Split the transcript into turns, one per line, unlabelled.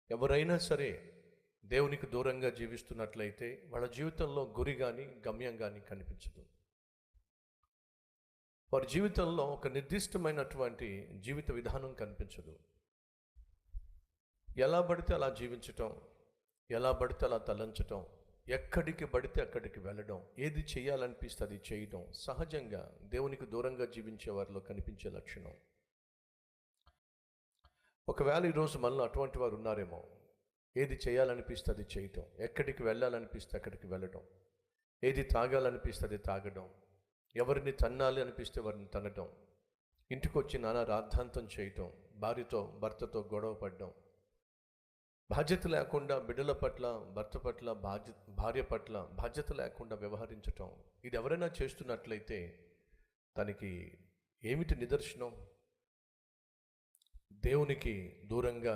ఎవరైనా సరే దేవునికి దూరంగా జీవిస్తున్నట్లయితే వాళ్ళ జీవితంలో గురి కానీ గమ్యం కానీ కనిపించదు. వారి జీవితంలో ఒక నిర్దిష్టమైనటువంటి జీవిత విధానం కనిపించదు. ఎలా పడితే అలా జీవించటం, ఎలా పడితే అలా తలంచటం, ఎక్కడికి పడితే అక్కడికి వెళ్ళడం, ఏది చేయాలనిపిస్తే అది చేయడం సహజంగా దేవునికి దూరంగా జీవించే వారిలో కనిపించే లక్షణం. ఒకవేళ ఈరోజు మనలో అటువంటి వారు ఉన్నారేమో, ఏది చేయాలనిపిస్తే అది చేయటం, ఎక్కడికి వెళ్ళాలనిపిస్తే అక్కడికి వెళ్ళడం, ఏది తాగాలనిపిస్తే అది తాగడం, ఎవరిని తన్నాలి అనిపిస్తే వారిని తన్నడం, ఇంటికి వచ్చి నానా రాద్ధాంతం చేయటం, భార్యతో భర్తతో గొడవ పడడం, బాధ్యత లేకుండా బిడ్డల పట్ల భర్త పట్ల భార్య పట్ల బాధ్యత లేకుండా వ్యవహరించటం, ఇది ఎవరైనా చేస్తున్నట్లయితే దానికి ఏమిటి నిదర్శనం? దేవునికి దూరంగా